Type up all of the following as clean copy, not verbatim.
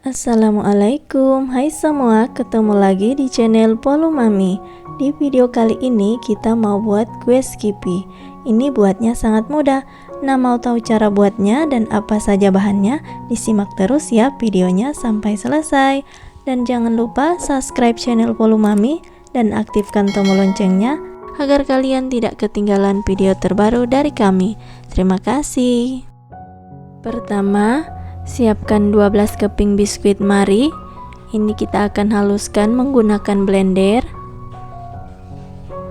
Assalamualaikum, hai semua, ketemu lagi di channel Polu Mami. Di video kali ini kita mau buat kue Skippy. Ini buatnya sangat mudah. Nah, mau tahu cara buatnya dan apa saja bahannya? Disimak terus ya videonya sampai selesai. Dan jangan lupa subscribe channel Polu Mami dan aktifkan tombol loncengnya agar kalian tidak ketinggalan video terbaru dari kami. Terima kasih. Pertama, siapkan 12 keping biskuit Marie. Ini kita akan haluskan menggunakan blender.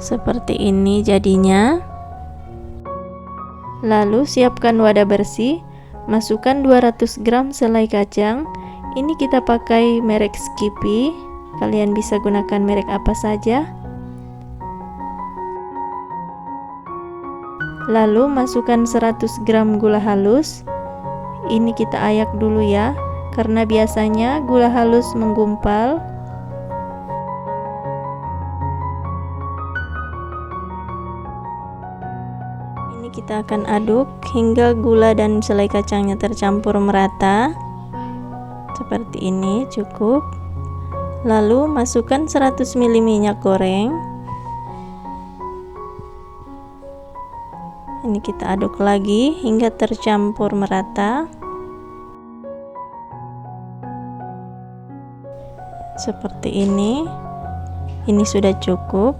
Seperti ini jadinya. Lalu siapkan wadah bersih. Masukkan 200 gram selai kacang. Ini kita pakai merek Skippy. Kalian bisa gunakan merek apa saja. Lalu masukkan 100 gram gula halus. Ini kita ayak dulu ya, karena biasanya gula halus menggumpal. Ini kita akan aduk hingga gula dan selai kacangnya tercampur merata. Seperti ini cukup. Lalu masukkan 100 ml minyak goreng. Ini kita aduk lagi hingga tercampur merata. Seperti ini. Ini sudah cukup.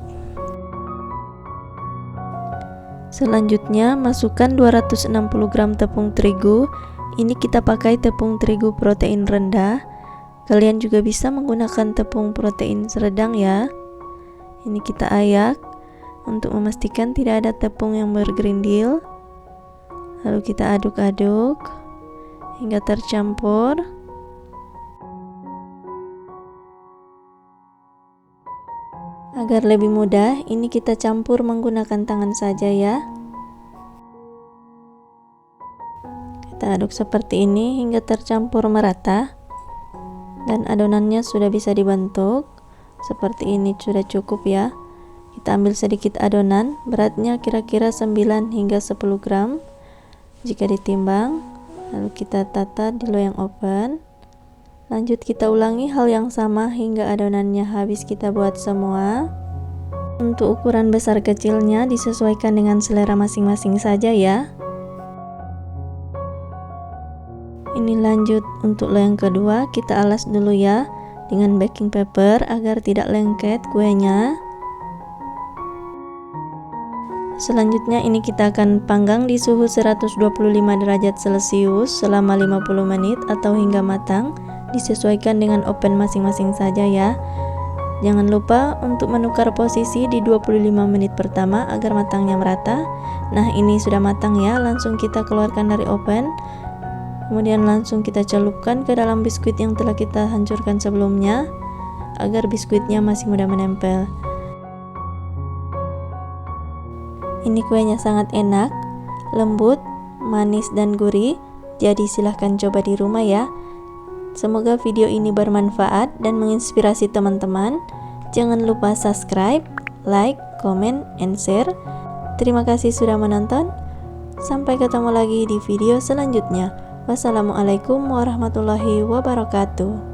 Selanjutnya masukkan 260 gram tepung terigu. Ini kita pakai tepung terigu protein rendah. Kalian juga bisa menggunakan tepung protein sedang ya. Ini kita ayak untuk memastikan tidak ada tepung yang bergerindil. Lalu kita aduk-aduk hingga tercampur. Agar lebih mudah, ini kita campur menggunakan tangan saja ya. Kita aduk seperti ini hingga tercampur merata. Dan adonannya sudah bisa dibentuk. Seperti ini sudah cukup ya. Kita ambil sedikit adonan, beratnya kira-kira 9 hingga 10 gram jika ditimbang. Lalu kita tata di loyang oven. Lanjut kita ulangi hal yang sama hingga adonannya habis kita buat semua. Untuk ukuran besar kecilnya disesuaikan dengan selera masing-masing saja ya. Ini lanjut untuk loyang kedua, kita alas dulu ya dengan baking paper agar tidak lengket kuenya. Selanjutnya ini kita akan panggang di suhu 125 derajat Celcius selama 50 menit atau hingga matang. Disesuaikan dengan oven masing-masing saja ya. Jangan lupa untuk menukar posisi di 25 menit pertama agar matangnya merata. Nah, ini sudah matang ya, langsung kita keluarkan dari oven. Kemudian langsung kita celupkan ke dalam biskuit yang telah kita hancurkan sebelumnya agar biskuitnya masih mudah menempel. Ini kuenya sangat enak, lembut, manis dan gurih. Jadi silahkan coba di rumah ya. Semoga video ini bermanfaat dan menginspirasi teman-teman. Jangan lupa subscribe, like, comment, and share. Terima kasih sudah menonton. Sampai ketemu lagi di video selanjutnya. Wassalamualaikum warahmatullahi wabarakatuh.